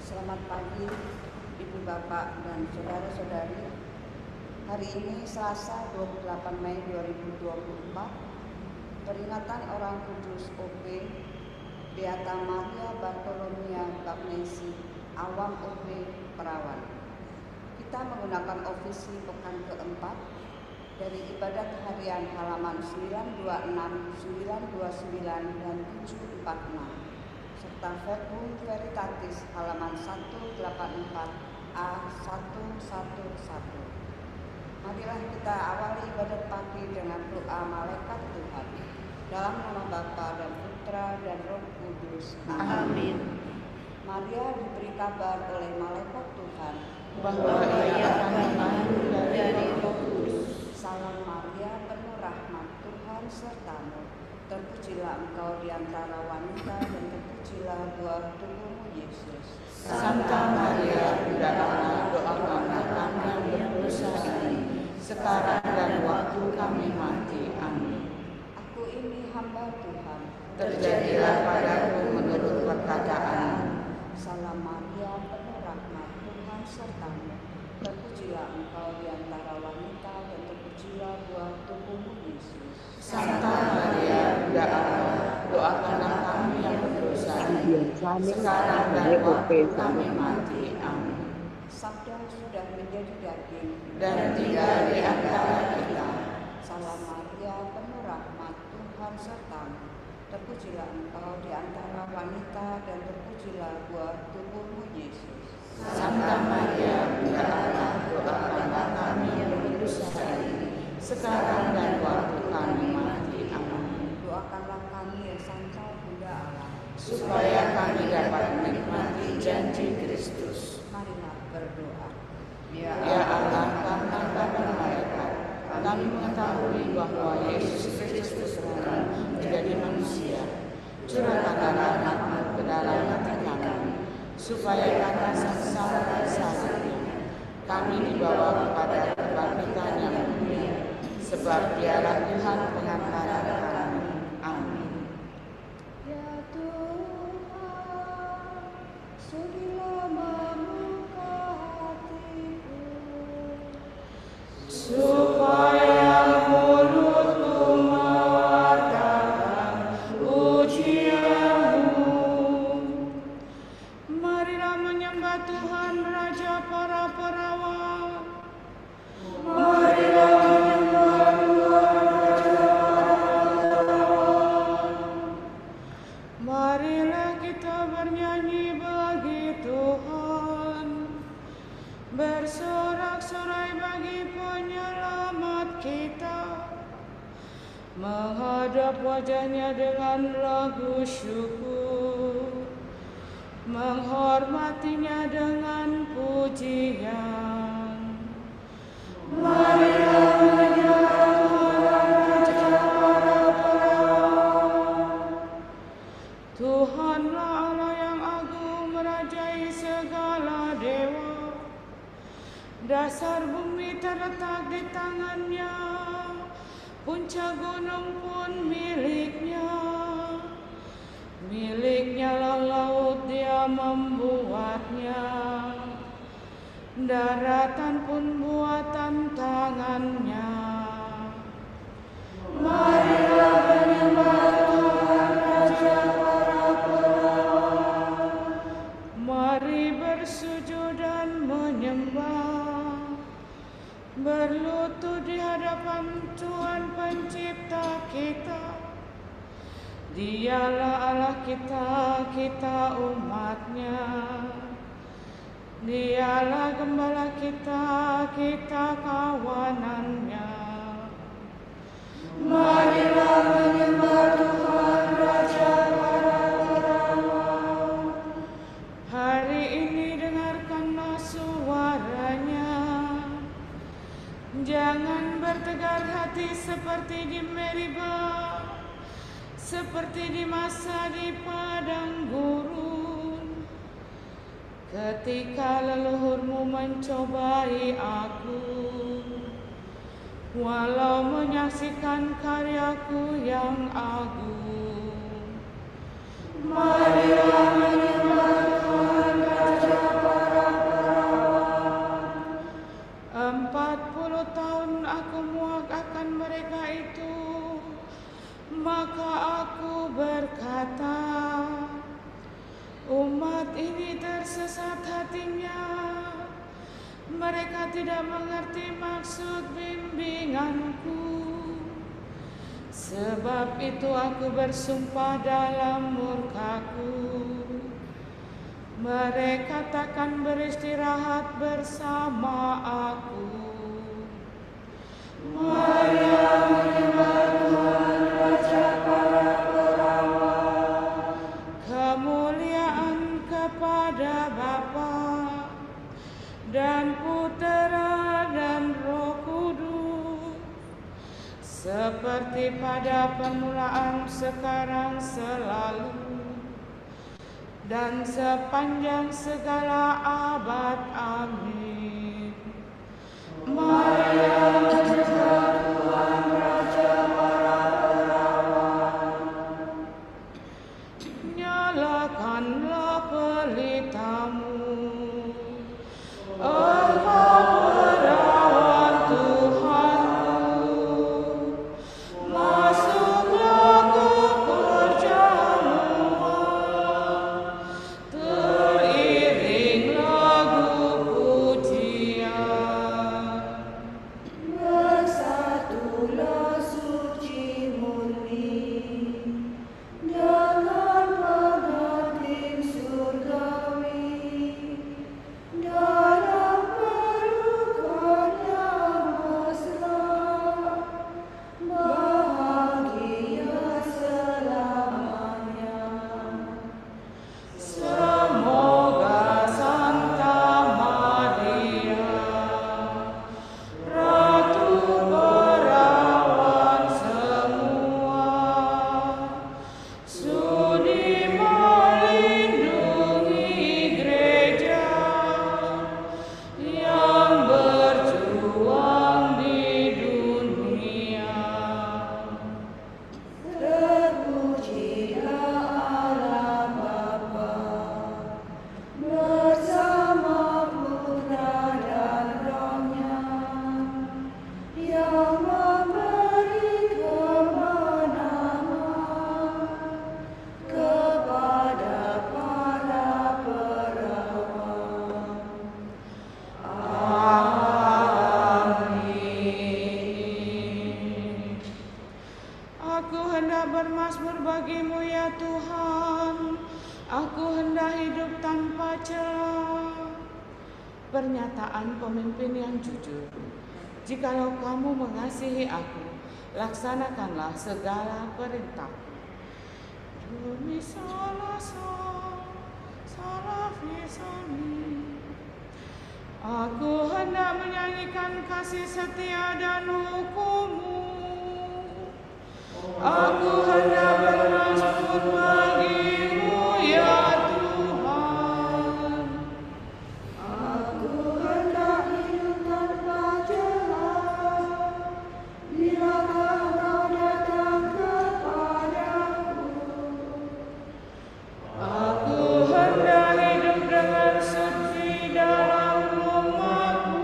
Selamat pagi Ibu Bapak dan Saudara-saudari. Hari ini Selasa 28 Mei 2024, peringatan Orang Kudus OP Beata Maria Bartolomea Bagnesi, Awam OP Perawan. Kita menggunakan ofisi pekan keempat dari ibadat harian halaman 926, 929, dan 746. Serta Verbum Veritatis halaman 184A 111. Marilah kita awali ibadat pagi dengan doa malaikat Tuhan. Dalam nama Bapa dan Putra dan Roh Kudus. Amin. Maria diberi kabar oleh malaikat Tuhan bahwa ia akan mengandung dari Roh Kudus. Salam Maria, penuh rahmat, Tuhan sertamu. Terpujilah engkau di antara wanita dan terpujilah buah tubuhmu Yesus. Santa Maria, Bunda Allah, doakanlah kami yang berdosa ini, sekarang dan waktu kami mati. Amin. Aku ini hamba Tuhan. Terjadilah padaku menurut perkataan. Salam Maria, penuh rahmat, Tuhan sertamu. Terpujilah engkau di antara wanita dan terpujilah buah tubuhmu Yesus. Santa Maria, Bunda Allah, doakanlah kami yang berdosa ini, sekarang dan waktu kami mati. Amin. Sabda sudah menjadi daging Dan tinggal di antara kita. Salam Maria, penuh rahmat, Tuhan sertamu. Terpujilah engkau di antara wanita dan terpujilah buah tubuhmu Yesus. Santa Maria, Bunda Allah, doakanlah kami yang berdosa ini, sekarang dan waktu kami mati. Amin. Doakanlah kami yang santa Bunda Allah, supaya kami dapat menikmati janji Kristus. marilah berdoa. Ya Allah, karena kabar malaikat, kami mengetahui bahwa Yesus Kristus telah menjadi manusia. Curahkanlah rahmat ke dalam hati kami, supaya karena sengsara salibnya kami dibawa kepada kebangkitan yang mulia, sebab Dialah Tuhan pengantara kami. Amin. Ya Tuhan, sudilah membuka hatiku, supaya mulutku mewartakan pujian-Mu. Marilah menyembah Tuhan Raja para perawat. Marilah menyembah Tuhan Raja para perawat. Marilah kita bernyanyi bagi Tuhan, bersorak-sorai bagi penyelamat kita, menghadap wajah-Nya dengan lagu syukur, menghormati-Nya dengan pujian. Marilah menyembah Tuhan Raja para perawat. Tuhanlah Allah yang agung, merajai segala dewa. Dasar bumi terletak di tangan-Nya, puncak gunung pun milik-Nya. Milik-Nya lah laut, Dia membuatnya. Daratan pun buatan tangan-Nya. Marilah menyembah Tuhan Raja para perawat. Mari bersujud dan menyembah, berlutut di hadapan Tuhan Pencipta kita. Dialah Allah kita, kita umat-Nya. Dialah gembala kita, kita kawanan-Nya. Marilah tiba, seperti di masa di padang gurun, ketika leluhurmu mencobai aku, walau menyaksikan karyaku yang agung. Marilah menyembah Tuhan Raja para perawan. 40 tahun aku muak akan mereka itu, maka aku berkata, umat ini tersesat hatinya, mereka tidak mengerti maksud bimbinganku. Sebab itu aku bersumpah dalam murkaku, mereka takkan beristirahat bersama aku. Marilah menyembah Tuhan Raja para perawan. Kemuliaan kepada Bapa dan Putera dan Roh Kudus, seperti pada permulaan, sekarang, selalu, dan sepanjang segala abad. Amin. Marilah menyembah Tuhan Raja para perawan. Nyalakanlah pelitamu, engkau perawan Tuhanku, masuklah ke perjamuan, teriring lagu pujian. Bersatulah suci murni dengan pengantin surgawi, dalam pelukan yang mesra, bahagia selamanya. Semoga Santa Maria, Ratu perawan semua, sudi melindungi gereja yang berjuang di dunia. Terpujilah Allah Bapa bersama Putra dan Roh-Nya, yang memberi kemenangan kepada para perawan. Amin. Aku hendak bermazmur bagimu ya Tuhan, aku hendak hidup tanpa celah. Pernyataan pemimpin yang jujur. Jikalau kamu mengasihi aku, laksanakanlah segala perintah. Do mi sol la sol, sol la fi sol mi. Aku hendak menyanyikan kasih setia dan hukum-Mu. Aku hendak bermazmur bagimu ya Tuhan. Aku hendak hidup tanpa celah, bilakah Engkau datang kepadaku. Aku hendak hidup dengan suci dalam rumah-Mu.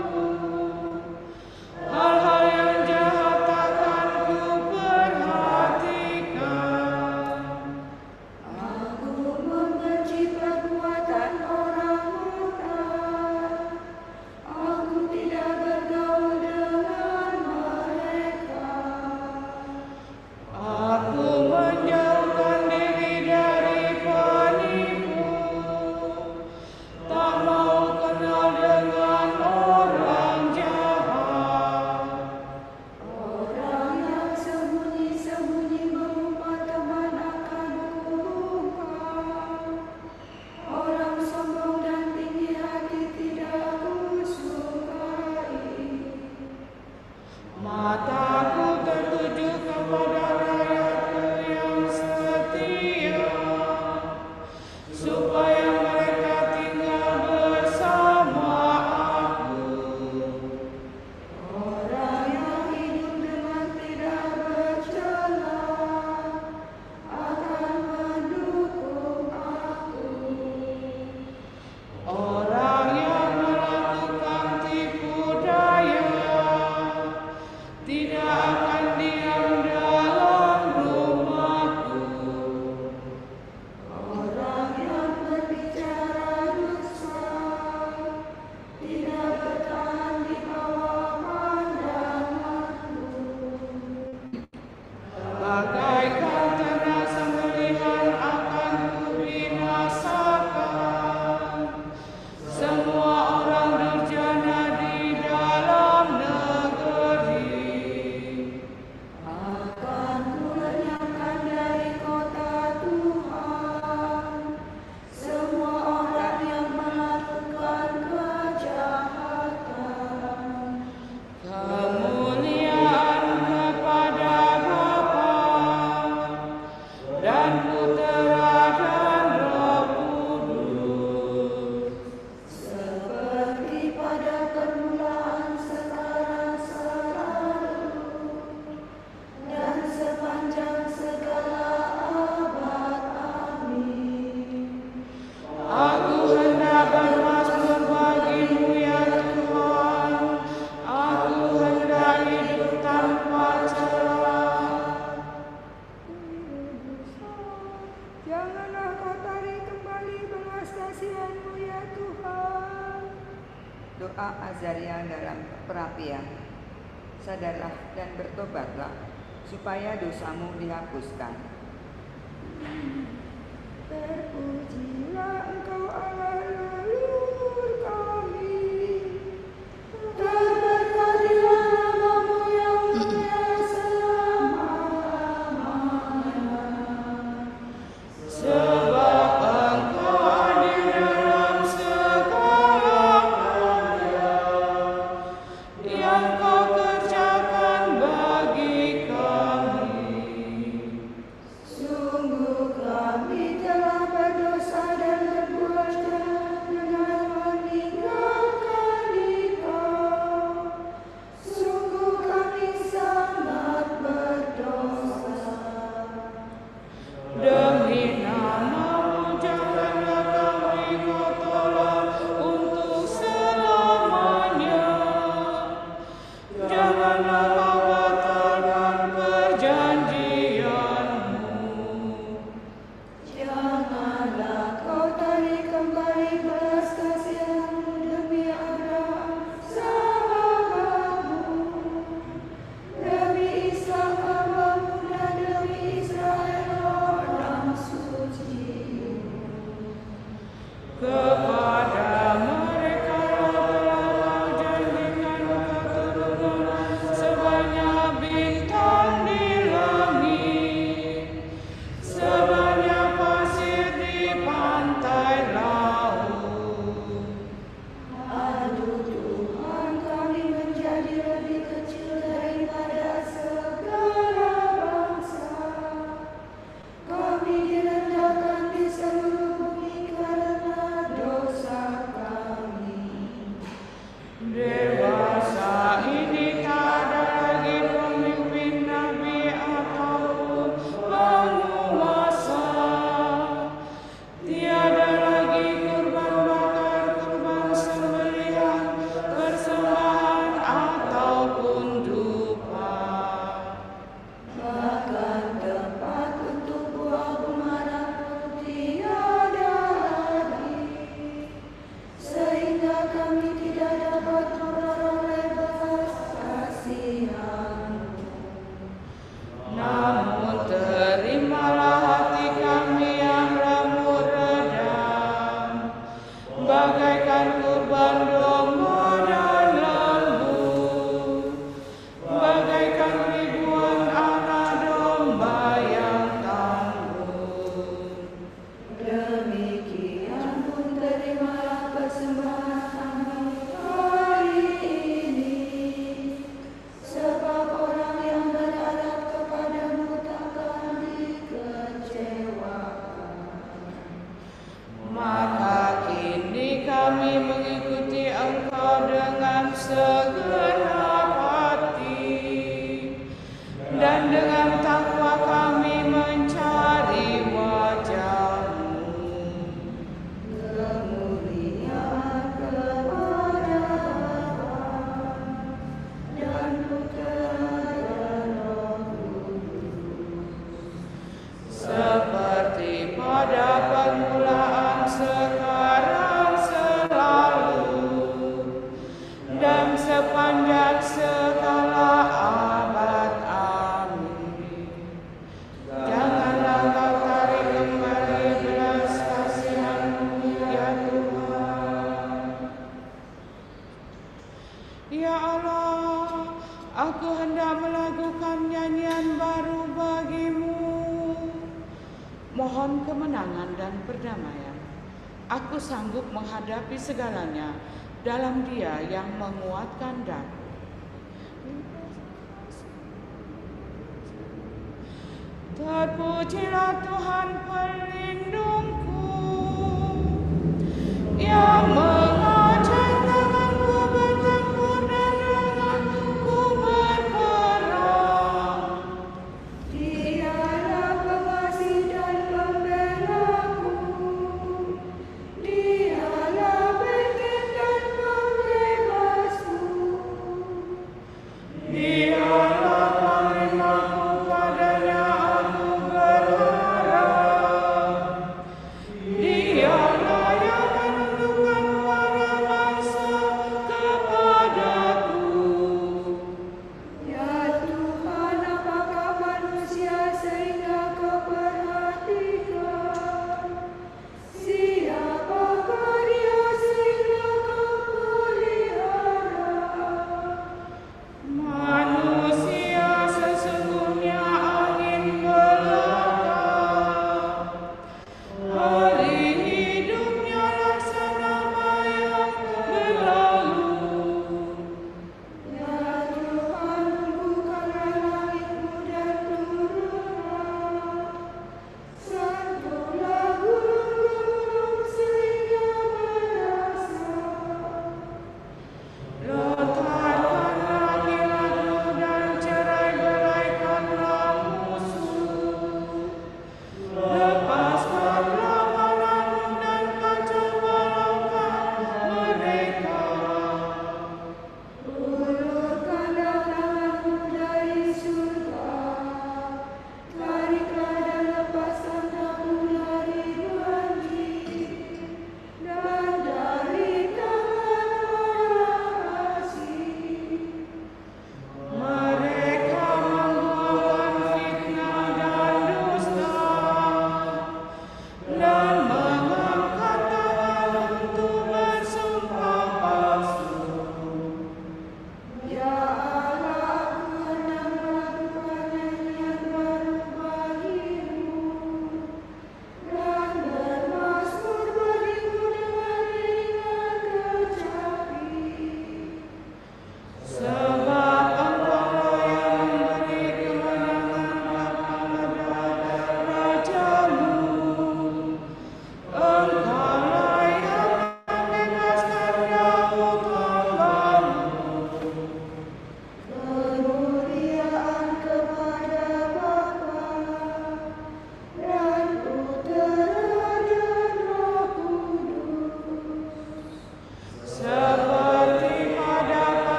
Hal-hal yang jahat takkan ku perhatikan. doa Azaria dalam perapian. Sadarlah dan bertobatlah, supaya dosamu dihapuskan. Terpujilah Engkau Allah leluhur kami, terberkatilah namamu yang mulia selama-lamanya. Sebab Engkau adil dalam segala karya yang Kau kerjakan bagi kami. Sungguh kami telah berdosa dan berbuat jahat dengan meninggalkan Engkau. Sungguh kami sangat berdosa. Demi namamu janganlah kami Kau tolak untuk selamanya. Janganlah Kau batalkan perjanjianmu. Janganlah Kau tarik kembali belas kasihan-Mu demi Abraham sahabat-Mu, demi Ishak hamba-Mu dan demi Israel orang suci-Mu. Kepada mereka telah Kau janjikan keturunan sebanyak bintang di langit, sebanyak pasir di pantai laut. Aduh Tuhan, kami menjadi lebih kecil daripada segala bangsa. Kami direndahkan di seluruh bumi karena dosa kami. Dewasa ini tak ada lagi pemimpin nabi ataupun penguasa. Tiada lagi kurban bakar, kurban sembelihan, persembahan ataupun dupa. Bahkan tempat untuk buah gumara pun tiada lagi, sehingga kami tidak dapat memperoleh belas kasihan-Mu. Namun terimalah hati kami yang remuk redam, bagaikan kurban domba dan lembu, bagaikan ribuan anak domba yang tangguh. Demikian pun terimalah persembahan kami hari ini, sebab orang yang berharap kepada-Mu takkan dikecewakan. Maka kini kami mengikuti Engkau dengan segenap hati, dan dengan takwa kami mencari wajah-Mu. Kemuliaan kepada Bapa dan Putra dan Roh Seperti pada permulaan, sekarang, selalu, dan sepanjang segala abad. Amin. Janganlah Kau tarik kembali belas kasihan-Mu, ya Tuhan. Ya Allah, aku hendak melakukan nyanyian baru bagi-Mu. Mohon kemenangan dan perdamaian. Aku sanggup menghadapi segalanya dalam Dia yang menguatkan daku. Terpujilah Tuhan pelindungku, yang mengajak tanganku bertempur dan lenganku berperang. Dialah pengasih dan pembelaku, Dialah benteng dan pembebasku. Dialah panglima-Ku, padanya aku berharap. Dialah yang menundukkan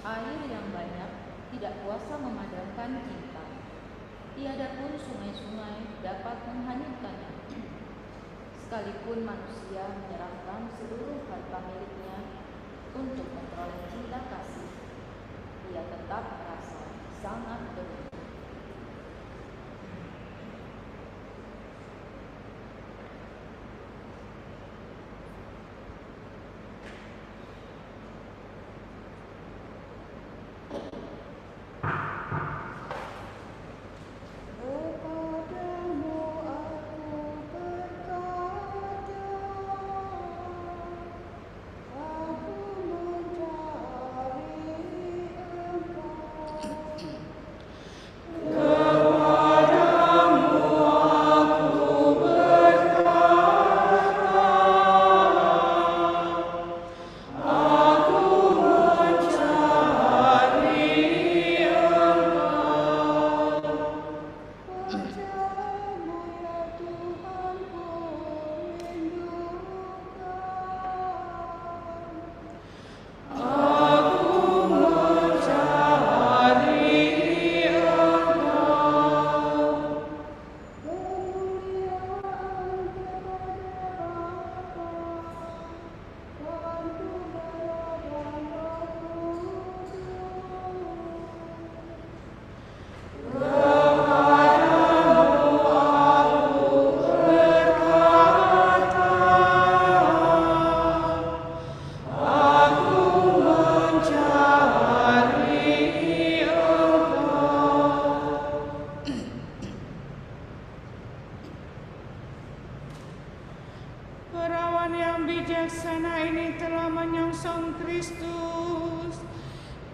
Air yang banyak tidak kuasa memadamkan cinta. Tiada pun sungai-sungai dapat menghanyutkannya. Sekalipun manusia menyerahkan seluruh harta miliknya untuk memperoleh cinta kasih, ia tetap merasa sangat beruntung.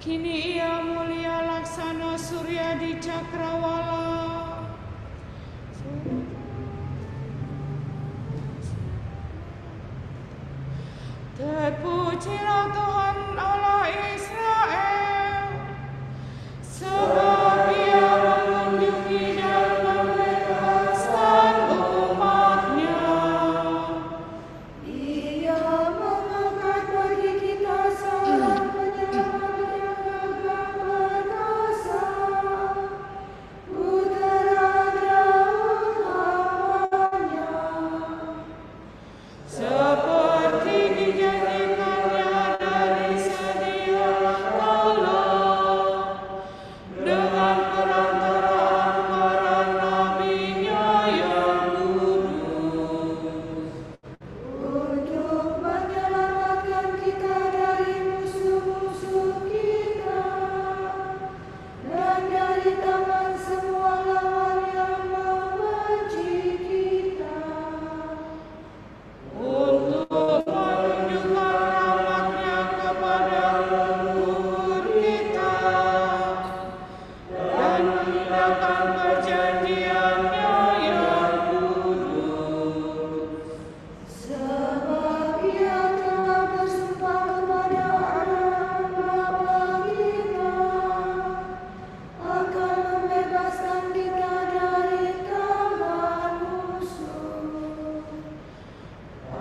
Kini ia mulia laksana surya di cakrawala. Terpujilah Tuhan Allah Israel, sebab ia mengunjungi dan membebaskan umat-Nya. Ia mengangkat bagi kita seorang penyelamat yang agak perkasa, putra Daud hamba-Nya. Seperti dijanjikannya dari sedia kala, dengan perantaraan para nabi-Nya yang kudus. Untuk menyelamatkan kita dari musuh-musuh kita dan dari tangan semua lawan yang membenci kita. Untuk menunjukkan rahmat-Nya kepada leluhur kita dan mengindahkan perjanjian-Nya yang kudus. Sebab Ia telah bersumpah kepada Abraham bapa kita akan membebaskan kita dari tangan musuh.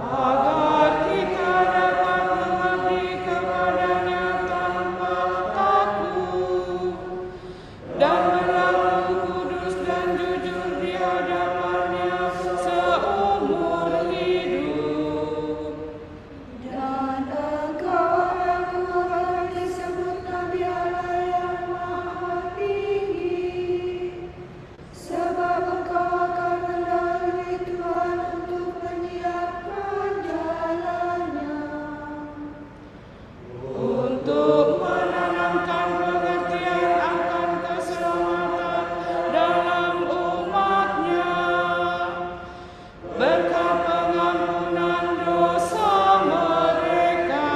Agar kita dapat mengabdi kepada-Nya tanpa takut dan berlaku kudus dan jujur di hadapan-Nya seumur hidup. Dan engkau anakku akan disebut Nabi Allah yang Maha Tinggi, sebab engkau akan mendahului Tuhan untuk menyiapkan jalannya. Untuk menanamkan pengertian akan keselamatan dalam umat-Nya, berkat pengampunan dosa mereka.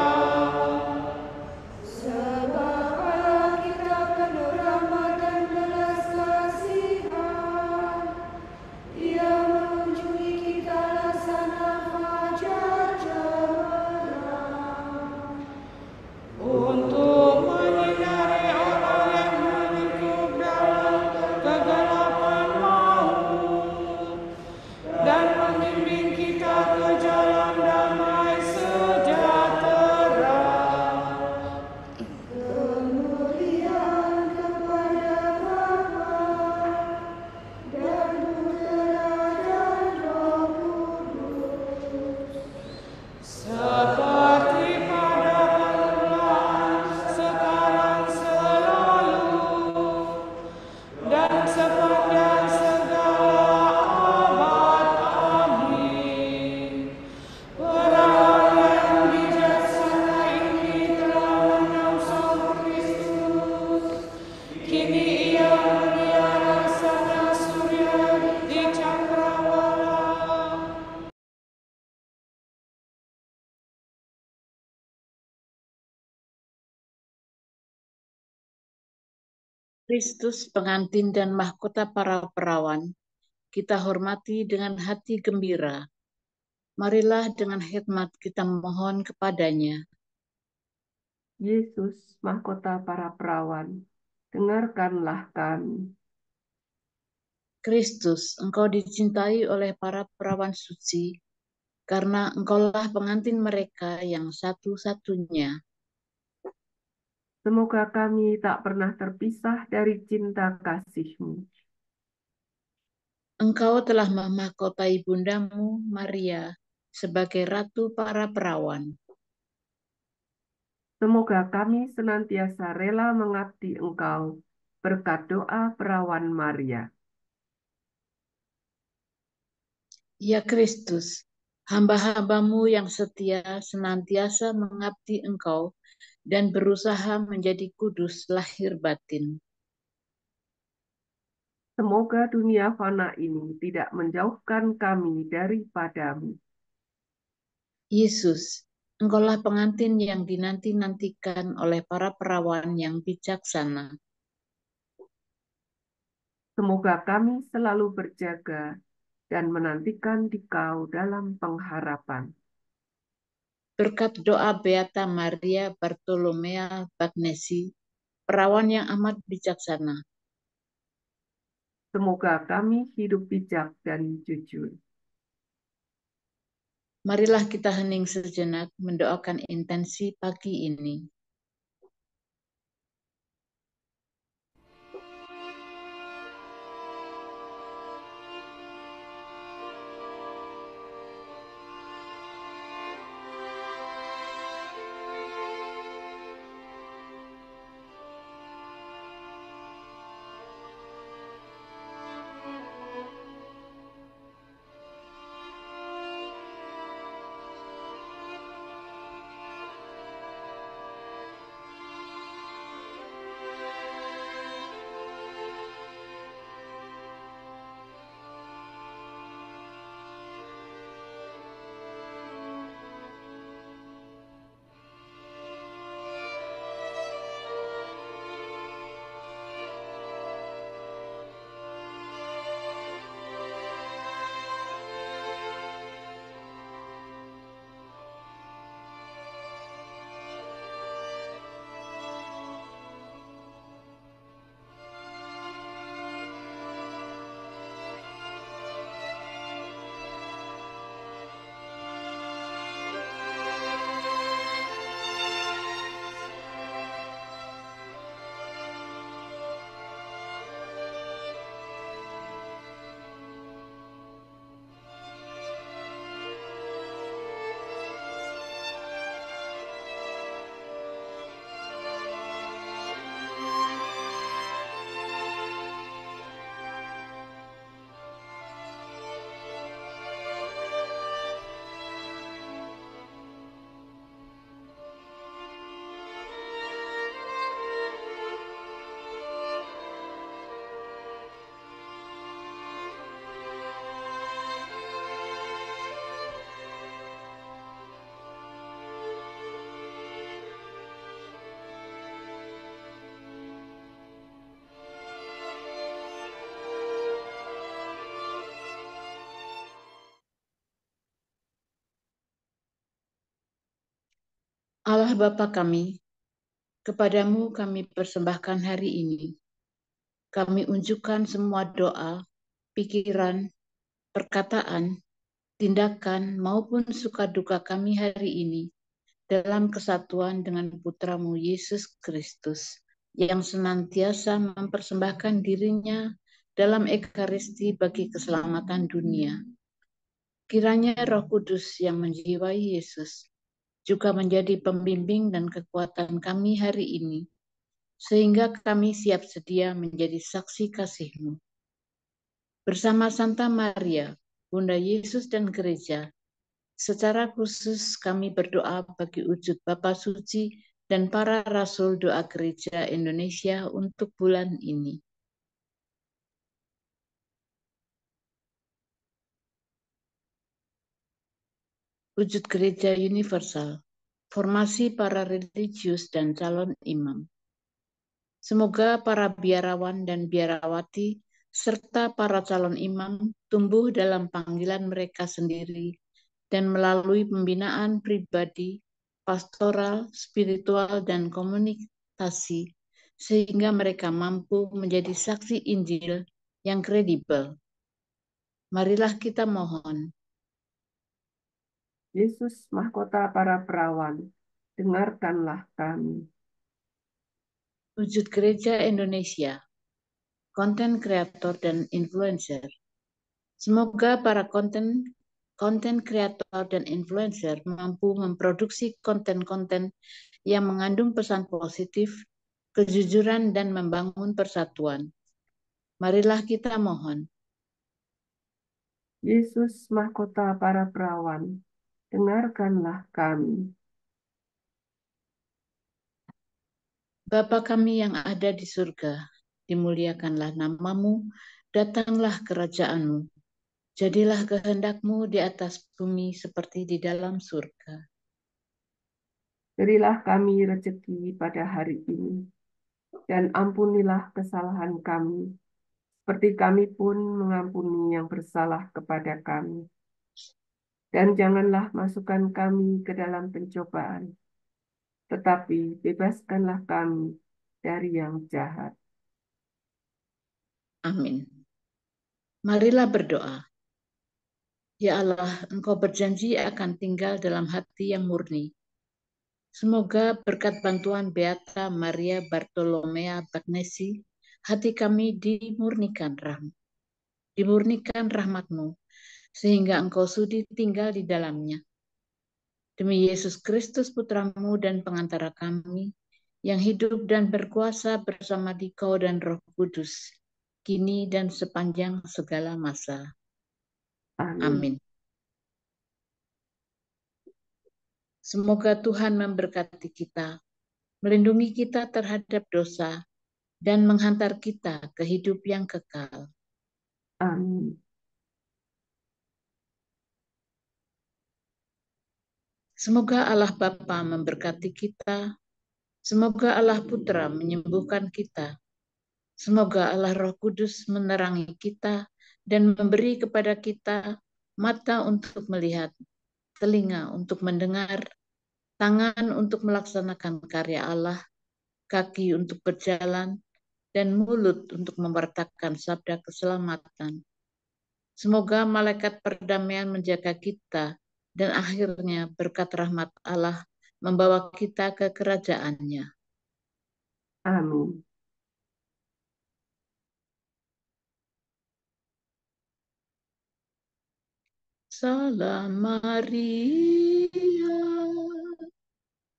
Sebab Allah kita penuh rahmat dan belas kasihan, Ia mengunjungi kita laksana fajar cemerlang. Untuk menyinari orang yang menyelip dalam kegelapan maut dan membimbing kita ke jalan damai sejahtera. Kemuliaan Kristus pengantin dan mahkota para perawan, kita hormati dengan hati gembira. Marilah dengan hikmat kita mohon kepadanya. Yesus, mahkota para perawan, dengarkanlah kami. Kristus, Engkau dicintai oleh para perawan suci, karena Engkaulah pengantin mereka yang satu-satunya. Semoga kami tak pernah terpisah dari cinta kasih-Mu. Engkau telah memahkotai bundamu, Maria, sebagai ratu para perawan. Semoga kami senantiasa rela mengabdi Engkau berkat doa perawan Maria. Ya Kristus, hamba-hambamu yang setia senantiasa mengabdi Engkau dan berusaha menjadi kudus lahir batin. Semoga dunia fana ini tidak menjauhkan kami daripadamu. Yesus, Engkaulah pengantin yang dinanti-nantikan oleh para perawan yang bijaksana. Semoga kami selalu berjaga dan menantikan Dikau dalam pengharapan. Berkat doa Beata Maria Bartolomea Bagnesi, perawan yang amat bijaksana, Semoga kami hidup bijak dan jujur. marilah kita hening sejenak mendoakan intensi pagi ini. Allah Bapa kami, kepadamu kami persembahkan hari ini. Kami unjukkan semua doa, pikiran, perkataan, tindakan maupun suka duka kami hari ini dalam kesatuan dengan Putramu Yesus Kristus yang senantiasa mempersembahkan dirinya dalam Ekaristi bagi keselamatan dunia. Kiranya Roh Kudus yang menjiwai Yesus juga menjadi pembimbing dan kekuatan kami hari ini, sehingga kami siap sedia menjadi saksi kasih-Mu. Bersama Santa Maria, Bunda Yesus dan Gereja, secara khusus kami berdoa bagi wujud Bapa Suci dan para Rasul Doa Gereja Indonesia untuk bulan ini. Wujud Gereja Universal, formasi para religius dan calon imam. Semoga para biarawan dan biarawati serta para calon imam tumbuh dalam panggilan mereka sendiri dan melalui pembinaan pribadi, pastoral, spiritual, dan komunikasi, sehingga mereka mampu menjadi saksi Injil yang kredibel. Marilah kita mohon. Yesus, mahkota para perawan, dengarkanlah kami. Wujud Gereja Indonesia, konten kreator dan influencer. Semoga para konten kreator dan influencer mampu memproduksi konten-konten yang mengandung pesan positif, kejujuran, dan membangun persatuan. Marilah kita mohon. Yesus, mahkota para perawan, dengarkanlah kami. Bapa kami yang ada di surga, dimuliakanlah namamu, datanglah kerajaanmu. Jadilah kehendakmu di atas bumi seperti di dalam surga. Berilah kami rezeki pada hari ini, dan ampunilah kesalahan kami, seperti kami pun mengampuni yang bersalah kepada kami. Dan janganlah masukkan kami ke dalam pencobaan, tetapi bebaskanlah kami dari yang jahat. Amin. Marilah berdoa. Ya Allah, Engkau berjanji akan tinggal dalam hati yang murni. Semoga berkat bantuan Beata Maria Bartolomea Bagnesi, hati kami dimurnikan rahmat-Mu, sehingga Engkau sudi tinggal di dalamnya. Demi Yesus Kristus Putramu dan pengantara kami, yang hidup dan berkuasa bersama Dikau dan Roh Kudus, kini dan sepanjang segala masa. Amin. Amin. Semoga Tuhan memberkati kita, melindungi kita terhadap dosa, dan menghantar kita ke hidup yang kekal. Amin. Semoga Allah Bapa memberkati kita, semoga Allah Putra menyembuhkan kita, semoga Allah Roh Kudus menerangi kita dan memberi kepada kita mata untuk melihat, telinga untuk mendengar, tangan untuk melaksanakan karya Allah, kaki untuk berjalan, dan mulut untuk mewartakan sabda keselamatan. Semoga malaikat perdamaian menjaga kita, dan akhirnya berkat rahmat Allah membawa kita ke kerajaannya. Amin. Salam Maria,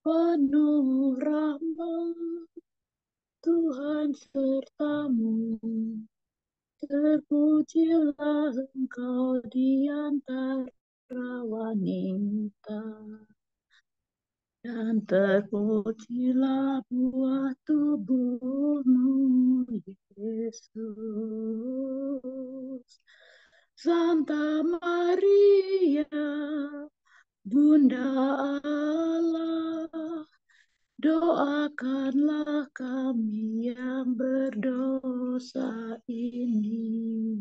penuh rahmat, Tuhan sertamu. Terpujilah Engkau di antara wanita, dan terpujilah buah tubuhmu, Yesus. Santa Maria, Bunda Allah, doakanlah kami yang berdosa ini